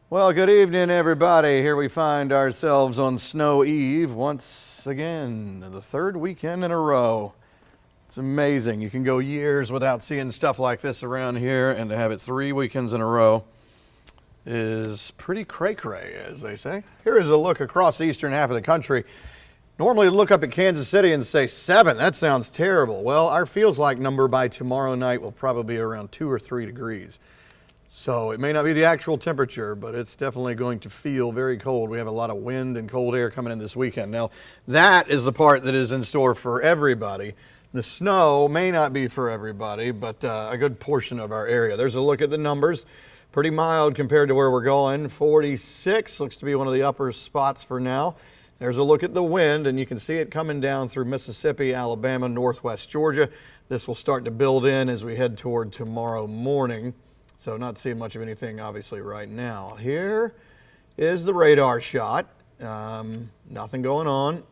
Well, good evening, everybody. Here we find ourselves on Snow Eve once again, the third weekend in a row. It's amazing. You can go years without seeing stuff like this around here, and to have it 3 weekends in a row is pretty cray-cray, as they say. Here is a look across the eastern half of the country. Normally look up at Kansas City and say 7. That sounds terrible. Well, our feels like number by tomorrow night will probably be around 2 or 3 degrees. So it may not be the actual temperature, but it's definitely going to feel very cold. We have a lot of wind and cold air coming in this weekend. Now, that is the part that is in store for everybody. The snow may not be for everybody, but a good portion of our area. There's a look at the numbers. Pretty mild compared to where we're going. 46 looks to be one of the upper spots for now. There's a look at the wind, and you can see it coming down through Mississippi, Alabama, northwest Georgia. This will start to build in as we head toward tomorrow morning. So not seeing much of anything, obviously, right now. Here is the radar shot. Nothing going on.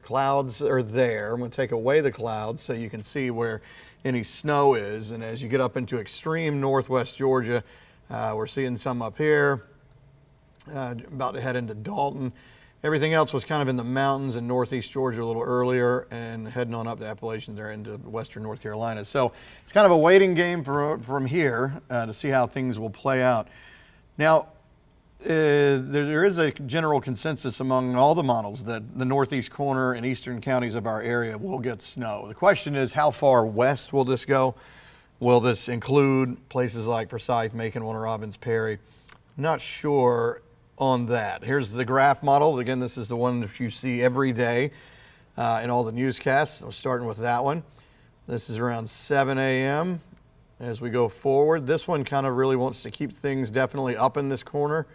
Clouds are there. I'm going to take away the clouds so you can see where any snow is. And as you get up into extreme northwest Georgia, we're seeing some up here, about to head into Dalton. Everything else was kind of in the mountains in northeast Georgia a little earlier and heading on up the Appalachians there into western North Carolina. So it's kind of a waiting game from here to see how things will play out. Now, there is a general consensus among all the models that the northeast corner and eastern counties of our area will get snow. The question is, how far west will this go? Will this include places like Forsyth, Macon, Warner Robins, Perry? Not sure on that. Here's the graph model. Again, this is the one that you see every day in all the newscasts. I'm starting with that one. This is around 7 a.m. as we go forward. This one kind of really wants to keep things definitely up in this corner,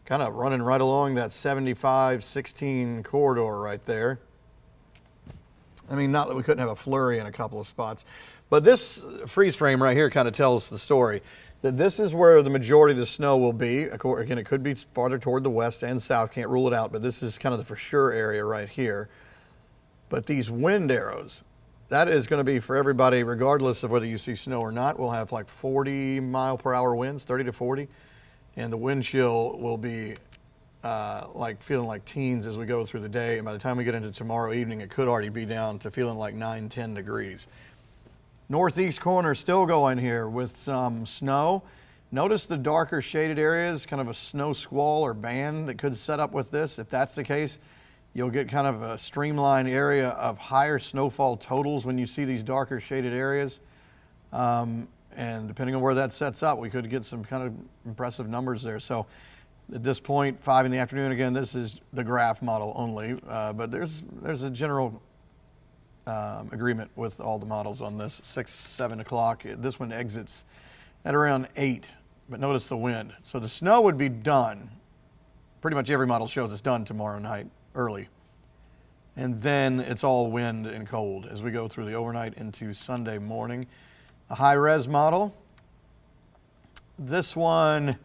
kind of running right along that 75-16 corridor right there. I mean, not that we couldn't have a flurry in a couple of spots, but this freeze frame right here kind of tells the story that this is where the majority of the snow will be. Again, it could be farther toward the west and south, can't rule it out, but this is kind of the for sure area right here. But these wind arrows, that is going to be for everybody, regardless of whether you see snow or not. We'll have like 40 mile per hour winds, 30 to 40, and the wind chill will be like feeling like teens as we go through the day. And by the time we get into tomorrow evening, it could already be down to feeling like 9, 10 degrees. Northeast corner still going here with some snow. Notice the darker shaded areas, kind of a snow squall or band that could set up with this. If that's the case, you'll get kind of a streamlined area of higher snowfall totals when you see these darker shaded areas. And depending on where that sets up, we could get some kind of impressive numbers there. So at this point, 5 in the afternoon, again, this is the graph model only, but there's a general agreement with all the models on this. 6, 7 o'clock. This one exits at around 8, but notice the wind. So the snow would be done. Pretty much every model shows it's done tomorrow night early. And then it's all wind and cold as we go through the overnight into Sunday morning. A high-res model. This one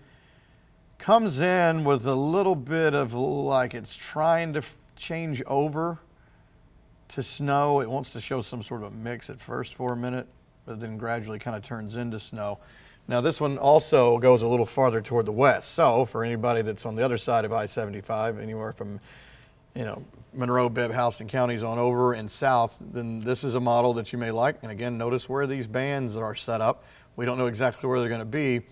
comes in with a little bit of like it's trying to change over to snow. It wants to show some sort of a mix at first for a minute, but then gradually kind of turns into snow. Now this one also goes a little farther toward the west. So for anybody that's on the other side of I-75, anywhere from, Monroe, Bibb, Houston counties on over and south, then this is a model that you may like. And again, notice where these bands are set up. We don't know exactly where they're going to be,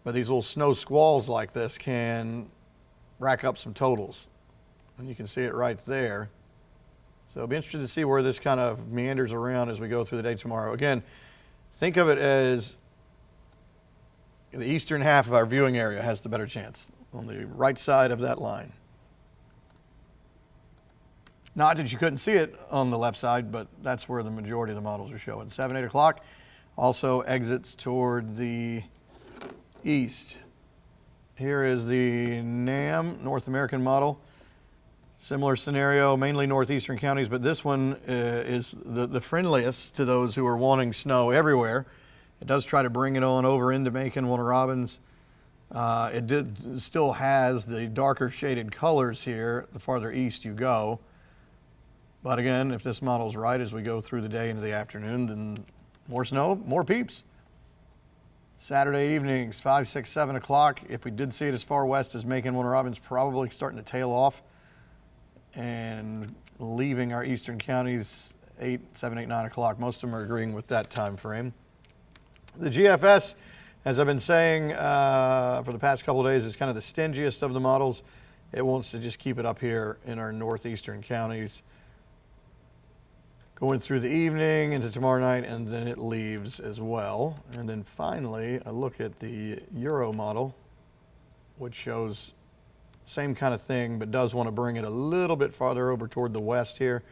but these little snow squalls like this can rack up some totals. And you can see it right there. So I'll be interested to see where this kind of meanders around as we go through the day tomorrow. Again, think of it as the eastern half of our viewing area has the better chance on the right side of that line. Not that you couldn't see it on the left side, but that's where the majority of the models are showing. 7, 8 o'clock also exits toward the east. Here is the NAM, North American model. Similar scenario, mainly northeastern counties, but this one is the friendliest to those who are wanting snow everywhere. It does try to bring it on over into Macon, Warner Robins. It still has the darker shaded colors here the farther east you go. But again, if this model's right as we go through the day into the afternoon, then more snow, more peeps. Saturday evenings, 5, 6, 7 o'clock. If we did see it as far west as Macon, Warner Robins, probably starting to tail off and leaving our eastern counties 8, 7, 8, 9 o'clock. Most of them are agreeing with that time frame. The GFS, as I've been saying for the past couple of days, is kind of the stingiest of the models. It wants to just keep it up here in our northeastern counties, going through the evening into tomorrow night, and then it leaves as well. And then finally, I look at the Euro model, which shows same kind of thing, but does want to bring it a little bit farther over toward the west here.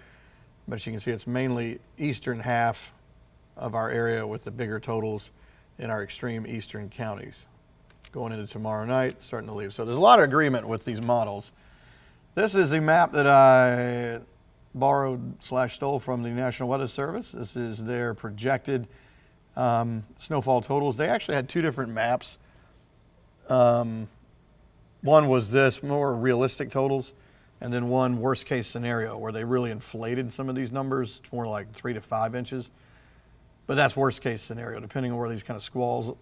But you can see it's mainly eastern half of our area with the bigger totals in our extreme eastern counties. Going into tomorrow night, starting to leave. So there's a lot of agreement with these models. This is a map that I borrowed/stole from the National Weather Service. This is their projected snowfall totals. They actually had two different maps. One was this, more realistic totals, and then one worst case scenario where they really inflated some of these numbers, more like 3 to 5 inches. But that's worst case scenario, depending on where these kind of squalls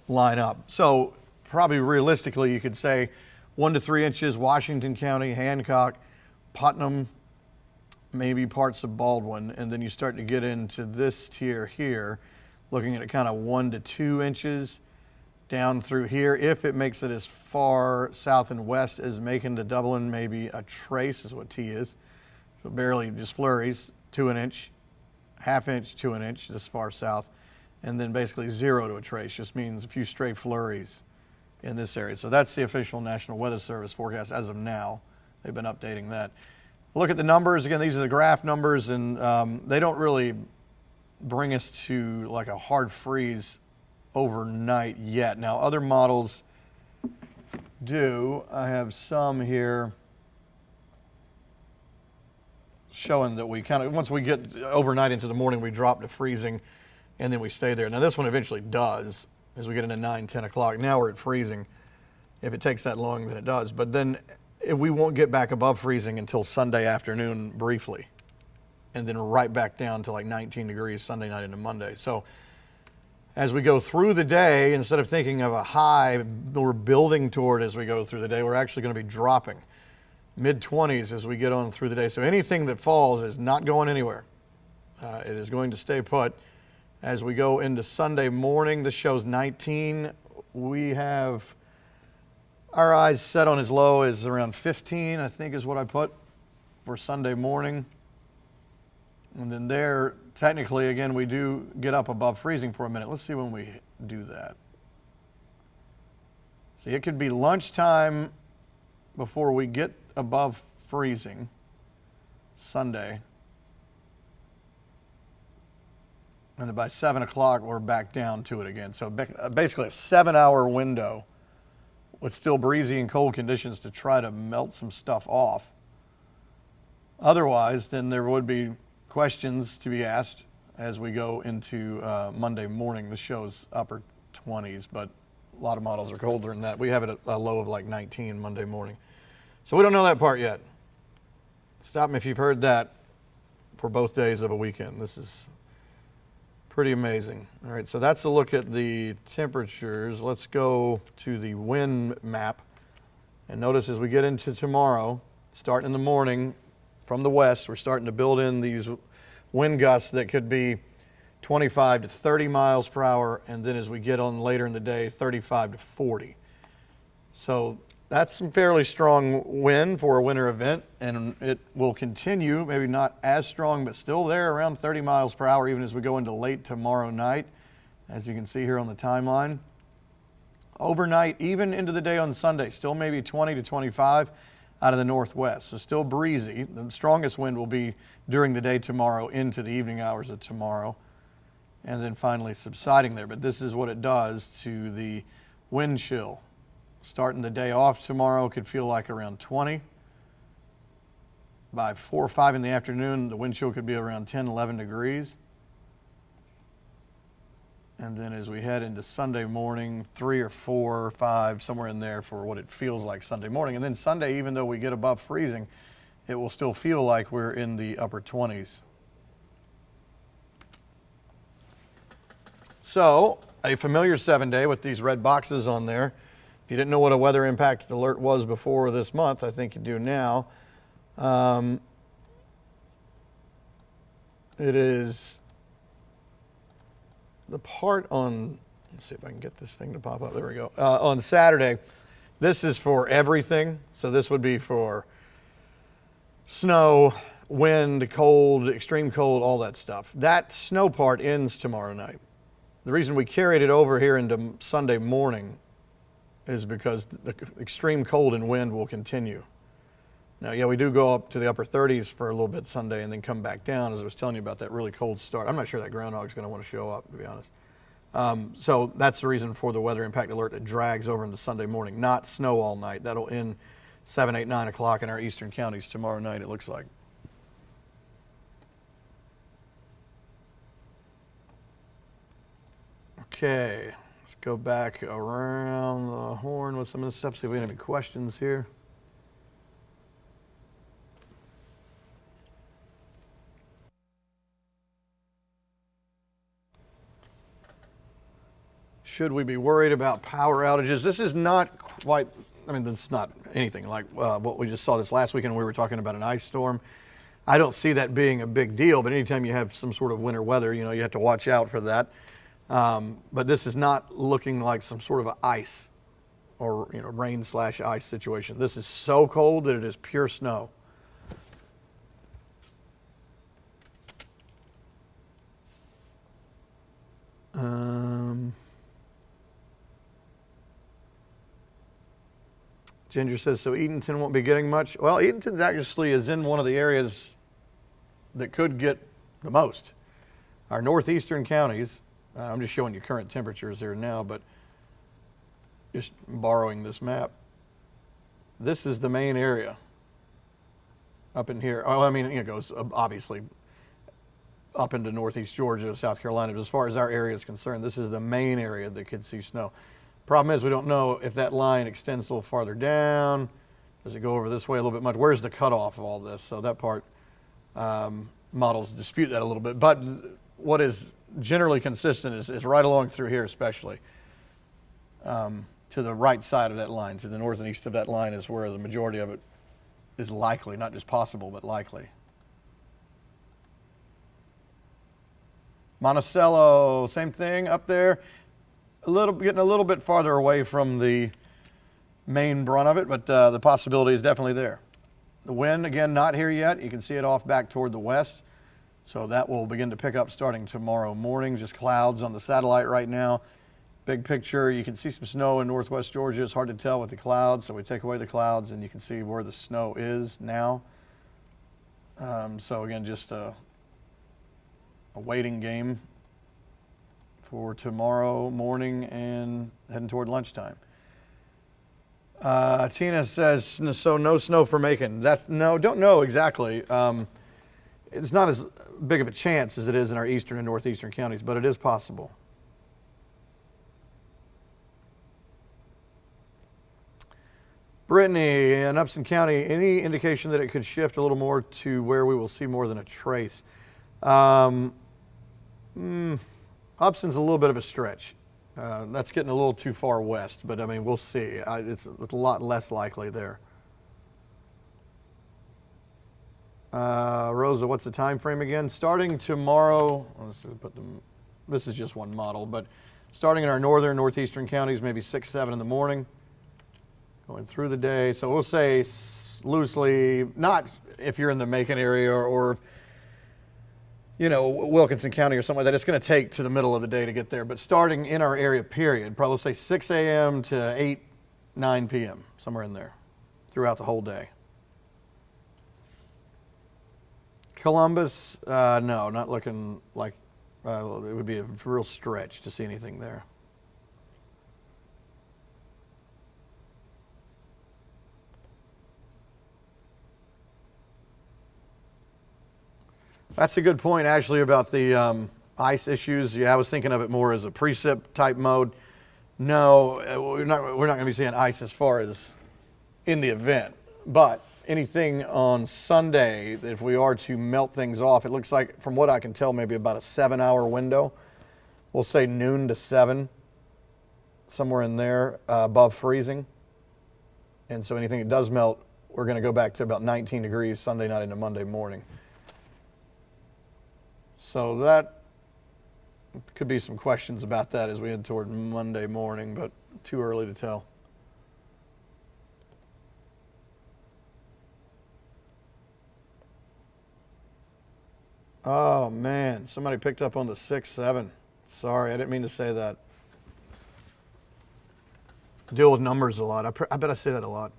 line up. So probably realistically, you could say 1 to 3 inches, Washington County, Hancock, Putnam, maybe parts of Baldwin, and then you start to get into this tier here, looking at it kind of 1 to 2 inches down through here. If it makes it as far south and west as Macon to Dublin, maybe a trace is what T is. So barely just flurries, 2 an inch, ½ inch, 2 an inch, this far south, and then basically 0 to a trace, just means a few stray flurries in this area. So that's the official National Weather Service forecast as of now. They've been updating that. Look at the numbers. Again, these are the graph numbers, and they don't really bring us to like a hard freeze overnight yet. Now, other models do. I have some here showing that we kind of, once we get overnight into the morning, we drop to freezing, and then we stay there. Now, this one eventually does as we get into 9, 10 o'clock. Now we're at freezing. If it takes that long, then it does. But then we won't get back above freezing until Sunday afternoon briefly, and then right back down to like 19 degrees Sunday night into Monday. So as we go through the day, instead of thinking of a high we're building toward as we go through the day, we're actually going to be dropping mid-20s as we get on through the day. So anything that falls is not going anywhere. It is going to stay put. As we go into Sunday morning, this shows 19. We have our eyes set on as low as around 15, I think is what I put for Sunday morning. And then there, technically, again, we do get up above freezing for a minute. Let's see when we do that. See, it could be lunchtime before we get above freezing Sunday. And then by 7 o'clock, we're back down to it again. So basically a 7-hour window with still breezy and cold conditions to try to melt some stuff off. Otherwise, then there would be questions to be asked as we go into Monday morning. This shows upper 20s, but a lot of models are colder than that. We have it at a low of like 19 Monday morning. So we don't know that part yet. Stop me if you've heard that for both days of a weekend. This is pretty amazing. All right, so that's a look at the temperatures. Let's go to the wind map. And notice as we get into tomorrow, starting in the morning from the west, we're starting to build in these wind gusts that could be 25 to 30 miles per hour. And then as we get on later in the day, 35 to 40. So that's some fairly strong wind for a winter event, and it will continue, maybe not as strong, but still there around 30 miles per hour even as we go into late tomorrow night, as you can see here on the timeline. Overnight, even into the day on Sunday, still maybe 20 to 25 out of the northwest, so still breezy. The strongest wind will be during the day tomorrow into the evening hours of tomorrow, and then finally subsiding there. But this is what it does to the wind chill. Starting the day off tomorrow could feel like around 20. By 4 or 5 in the afternoon, the wind chill could be around 10, 11 degrees. And then as we head into Sunday morning, 3 or 4 or 5, somewhere in there for what it feels like Sunday morning. And then Sunday, even though we get above freezing, it will still feel like we're in the upper 20s. So a familiar 7-day with these red boxes on there. If you didn't know what a weather impact alert was before this month, I think you do now. It is the part on, let's see if I can get this thing to pop up. There we go. On Saturday, this is for everything. So this would be for snow, wind, cold, extreme cold, all that stuff. That snow part ends tomorrow night. The reason we carried it over here into Sunday morning is because the extreme cold and wind will continue. Now, yeah, we do go up to the upper 30s for a little bit Sunday and then come back down, as I was telling you about that really cold start. I'm not sure that groundhog's going to want to show up, to be honest. So that's the reason for the weather impact alert. It drags over into Sunday morning, not snow all night. That'll end 7, 8, 9 o'clock in our eastern counties tomorrow night, it looks like. Okay, let's go back around the horn with some of the stuff, see if we have any questions here. Should we be worried about power outages? This is not quite, I mean, this is not anything like what we just saw this last weekend when we were talking about an ice storm. I don't see that being a big deal, but anytime you have some sort of winter weather, you know, you have to watch out for that. But this is not looking like some sort of ice or, you know, rain/ice situation. This is so cold that it is pure snow. Ginger says, so Eatonton won't be getting much. Well, Eatonton actually is in one of the areas that could get the most. Our northeastern counties, I'm just showing you current temperatures here now, but just borrowing this map. This is the main area up in here. Oh, I mean, it goes obviously up into northeast Georgia, South Carolina, but as far as our area is concerned, this is the main area that could see snow. Problem is, we don't know if that line extends a little farther down. Does it go over this way a little bit much? Where's the cutoff of all this? So that part, models dispute that a little bit. But what is generally consistent is right along through here, especially to the right side of that line, to the north and east of that line is where the majority of it is likely, not just possible, but likely. Monticello, same thing up there. Getting a little bit farther away from the main brunt of it, but the possibility is definitely there. The wind, again, not here yet. You can see it off back toward the west. So that will begin to pick up starting tomorrow morning. Just clouds on the satellite right now. Big picture, you can see some snow in northwest Georgia. It's hard to tell with the clouds, so we take away the clouds and you can see where the snow is now. So again, just a waiting game for tomorrow morning and heading toward lunchtime. Tina says, so no snow for Macon. No, don't know exactly. It's not as big of a chance as it is in our eastern and northeastern counties, but it is possible. Brittany, in Upson County, any indication that it could shift a little more to where we will see more than a trace? Upson's a little bit of a stretch. That's getting a little too far west, but I mean, we'll see. It's a lot less likely there. Rosa, what's the time frame again? Starting tomorrow, this is just one model, but starting in our northern, northeastern counties, maybe 6, 7 in the morning, going through the day. So we'll say loosely, not if you're in the Macon area or you know, Wilkinson County or something like that, it's going to take to the middle of the day to get there. But starting in our area, period, probably say 6 a.m. to 8, 9 p.m., somewhere in there, throughout the whole day. Columbus, no, not looking like it would be a real stretch to see anything there. That's a good point, actually, about the ice issues. Yeah, I was thinking of it more as a precip type mode. No, we're not going to be seeing ice as far as in the event. But anything on Sunday, if we are to melt things off, it looks like, from what I can tell, maybe about a 7-hour window. We'll say noon to 7 somewhere in there above freezing. And so anything that does melt, we're going to go back to about 19 degrees Sunday night into Monday morning. So that could be some questions about that as we head toward Monday morning, but too early to tell. Oh man, somebody picked up on the 6-7. Sorry, I didn't mean to say that. Deal with numbers a lot. I bet I say that a lot.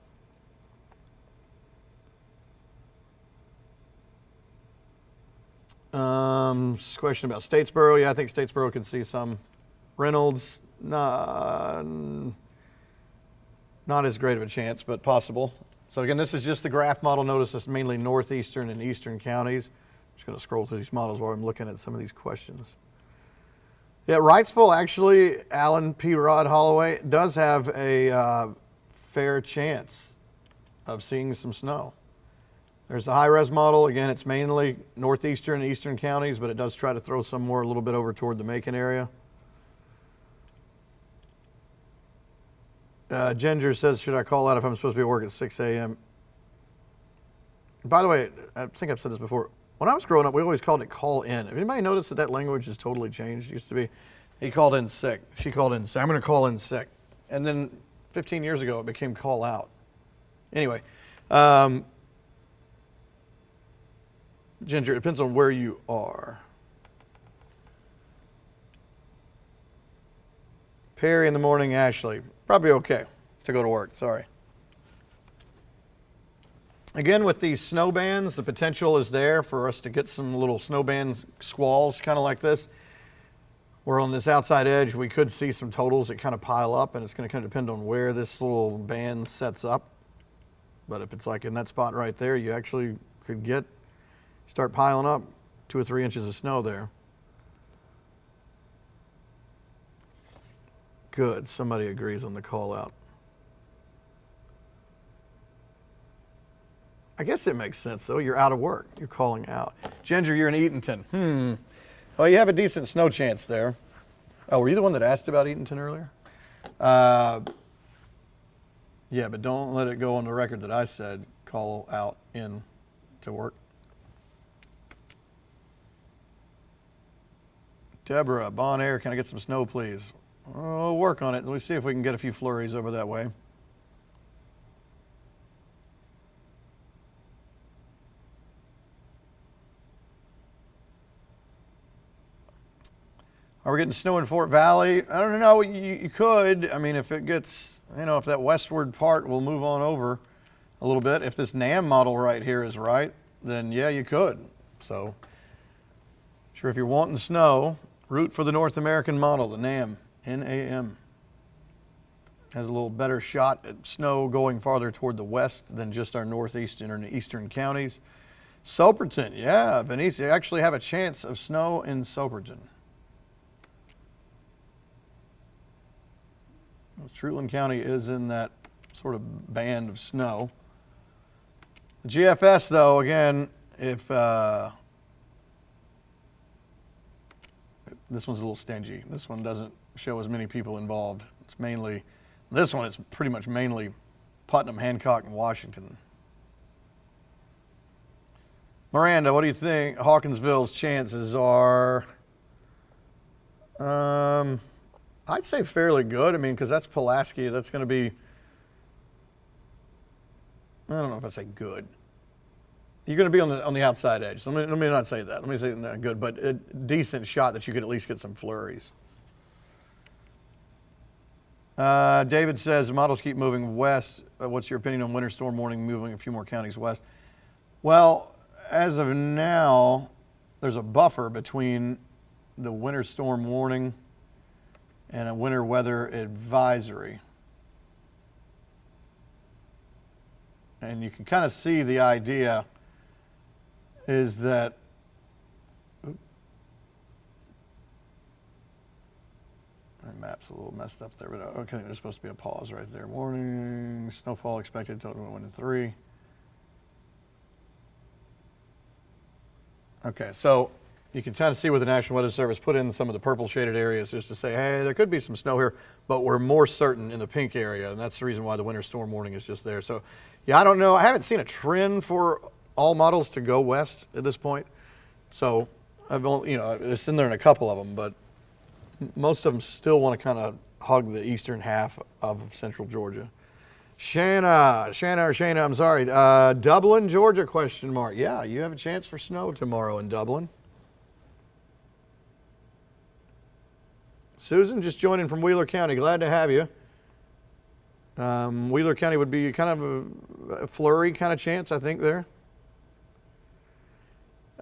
Question about Statesboro. Yeah, I think Statesboro could see some. Reynolds, not as great of a chance, but possible. So again, this is just the graph model. Notice it's mainly northeastern and eastern counties. I'm just going to scroll through these models while I'm looking at some of these questions. Yeah, Wrightsville, actually, Allen P. Rod Holloway, does have a fair chance of seeing some snow. There's the high-res model. Again, it's mainly northeastern and eastern counties, but it does try to throw some more a little bit over toward the Macon area. Ginger says, should I call out if I'm supposed to be at work at 6 a.m.? By the way, I think I've said this before. When I was growing up, we always called it call in. Have anybody noticed that that language has totally changed? It used to be, he called in sick. She called in sick. I'm going to call in sick. And then 15 years ago, it became call out. Anyway, Ginger, it depends on where you are. Perry in the morning, Ashley. Probably okay to go to work, sorry. Again, with these snow bands, the potential is there for us to get some little snow band squalls, kind of like this. Where on this outside edge, we could see some totals that kind of pile up, and it's going to kind of depend on where this little band sets up. But if it's like in that spot right there, you actually could start piling up 2 or 3 inches of snow there. Good, somebody agrees on the call out. I guess it makes sense though, you're out of work, you're calling out. Ginger, you're in Eatonton. Well, you have a decent snow chance there. Oh, were you the one that asked about Eatonton earlier? Yeah, but don't let it go on the record that I said call out in to work. Deborah, Bon Air, can I get some snow, please? We'll work on it. Let's see if we can get a few flurries over that way. Are we getting snow in Fort Valley? I don't know. You could. I mean, if it gets, if that westward part will move on over a little bit. If this NAM model right here is right, then yeah, you could. So, sure, if you're wanting snow, root for the North American model, the NAM, N-A-M. Has a little better shot at snow going farther toward the west than just our northeastern and eastern counties. Soperton, yeah, Benicia, you actually have a chance of snow in Soperton. Truitland County is in that sort of band of snow. The GFS, though, again, if this one's a little stingy. This one doesn't show as many people involved. It's mainly, this one is pretty much mainly Putnam, Hancock, and Washington. Miranda, what do you think Hawkinsville's chances are? I'd say fairly good. I mean, because that's Pulaski. That's going to be, I don't know if I say good. You're going to be on the outside edge. So let me not say that. Let me say not good, but a decent shot that you could at least get some flurries. David says, the models keep moving west. What's your opinion on winter storm warning moving a few more counties west? Well, as of now, there's a buffer between the winter storm warning and a winter weather advisory. And you can kind of see the idea is that, my map's a little messed up there, but okay, there's supposed to be a pause right there. Warning, snowfall expected, total 1 to 3. Okay, so you can kind of see what the National Weather Service put in some of the purple shaded areas just to say, hey, there could be some snow here, but we're more certain in the pink area, and that's the reason why the winter storm warning is just there. So, yeah, I don't know. I haven't seen a trend for all models to go west at this point. So, I've only, it's in there in a couple of them, but most of them still want to kind of hug the eastern half of central Georgia. Shanna, I'm sorry. Dublin, Georgia, question mark. Yeah, you have a chance for snow tomorrow in Dublin. Susan, just joining from Wheeler County. Glad to have you. Wheeler County would be kind of a flurry kind of chance, I think, there.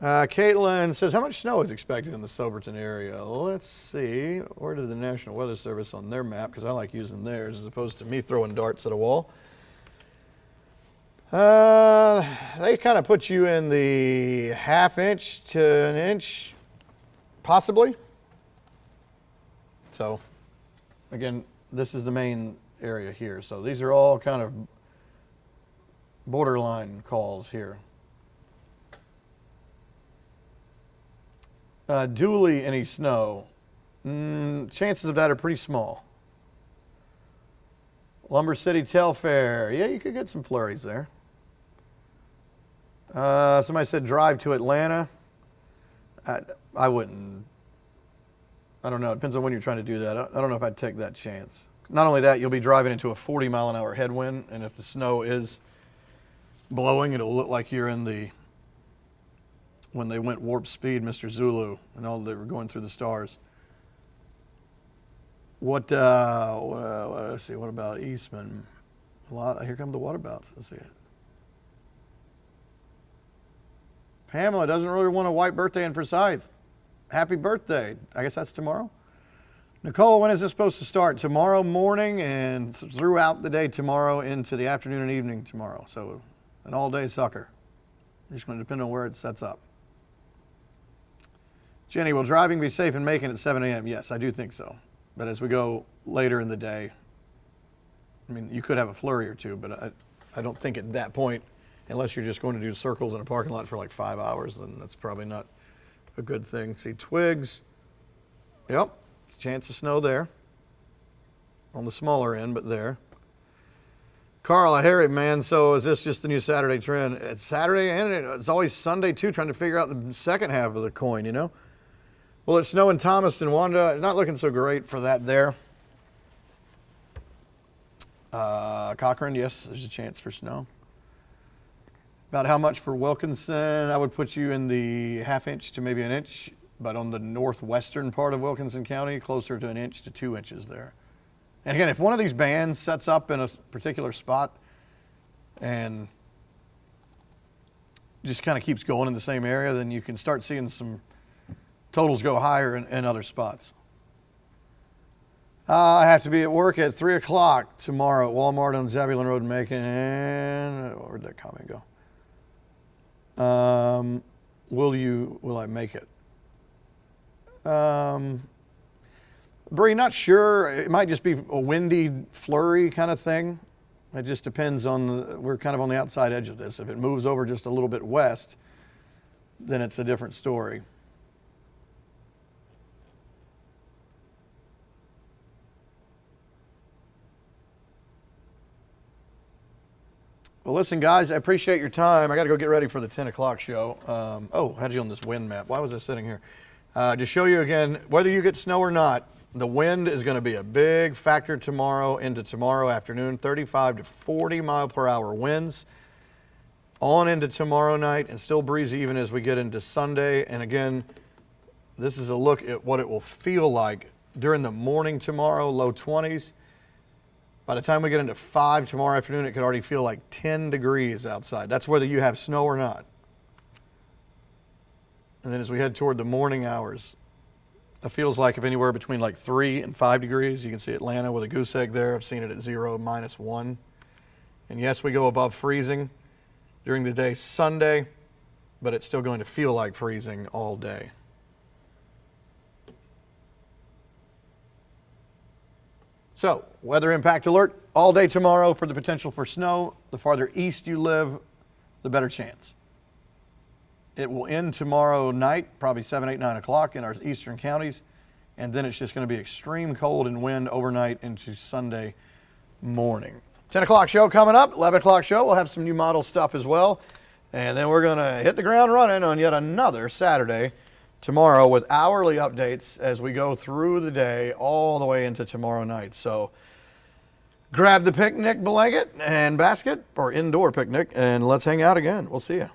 Caitlin says, how much snow is expected in the Soberton area? Let's see. Where did the National Weather Service on their map? Because I like using theirs as opposed to me throwing darts at a wall. They kind of put you in the ½ inch to an inch, possibly. So, again, this is the main area here. So these are all kind of borderline calls here. Dooley, any snow? Chances of that are pretty small. Lumber City, Telfair. Yeah, you could get some flurries there. Somebody said drive to Atlanta. I wouldn't. I don't know. It depends on when you're trying to do that. I don't know if I'd take that chance. Not only that, you'll be driving into a 40-mile-an-hour headwind, and if the snow is blowing, it'll look like you're in the, when they went warp speed, Mr. Zulu, and all they were going through the stars. Let's see, what about Eastman? Here come the waterbouts. Let's see it. Pamela doesn't really want a white birthday in Forsyth. Happy birthday. I guess that's tomorrow. Nicole, when is this supposed to start? Tomorrow morning and throughout the day tomorrow into the afternoon and evening tomorrow. So an all-day sucker. It's going to depend on where it sets up. Jenny, will driving be safe in Macon at 7 a.m.? Yes, I do think so. But as we go later in the day, I mean, you could have a flurry or two, but I don't think at that point, unless you're just going to do circles in a parking lot for like 5 hours, then that's probably not a good thing. See, twigs. Yep, chance of snow there. On the smaller end, but there. Carl, I hear it, man. So is this just the new Saturday trend? It's Saturday and it's always Sunday too, trying to figure out the second half of the coin, you know? Will it snow in Thomaston, Wanda? Not looking so great for that there. Cochran, yes, there's a chance for snow. About how much for Wilkinson? I would put you in the ½ inch to maybe an inch, but on the northwestern part of Wilkinson County, closer to an inch to 2 inches there. And again, if one of these bands sets up in a particular spot and just kind of keeps going in the same area, then you can start seeing some totals go higher in other spots. I have to be at work at 3 o'clock tomorrow at Walmart on Zebulon Road in Macon. And where'd that comment go? Will I make it? Bree, not sure. It might just be a windy flurry kind of thing. It just depends on, we're kind of on the outside edge of this. If it moves over just a little bit west, then it's a different story. Well, listen, guys, I appreciate your time. I got to go get ready for the 10 o'clock show. Had you on this wind map. Why was I sitting here? To show you again, whether you get snow or not, the wind is going to be a big factor tomorrow into tomorrow afternoon. 35 to 40 mile per hour winds on into tomorrow night, and still breezy even as we get into Sunday. And again, this is a look at what it will feel like during the morning tomorrow, low 20s. By the time we get into 5 tomorrow afternoon, it could already feel like 10 degrees outside. That's whether you have snow or not. And then as we head toward the morning hours, it feels like if anywhere between like 3 and 5 degrees. You can see Atlanta with a goose egg there. I've seen it at 0, -1. And yes, we go above freezing during the day Sunday, but it's still going to feel like freezing all day. So, weather impact alert all day tomorrow for the potential for snow. The farther east you live, the better chance. It will end tomorrow night, probably 7, 8, 9 o'clock in our eastern counties. And then it's just going to be extreme cold and wind overnight into Sunday morning. 10 o'clock show coming up, 11 o'clock show. We'll have some new model stuff as well. And then we're going to hit the ground running on yet another Saturday tomorrow with hourly updates as we go through the day all the way into tomorrow night. So grab the picnic blanket and basket, or indoor picnic, and let's hang out again. We'll see you.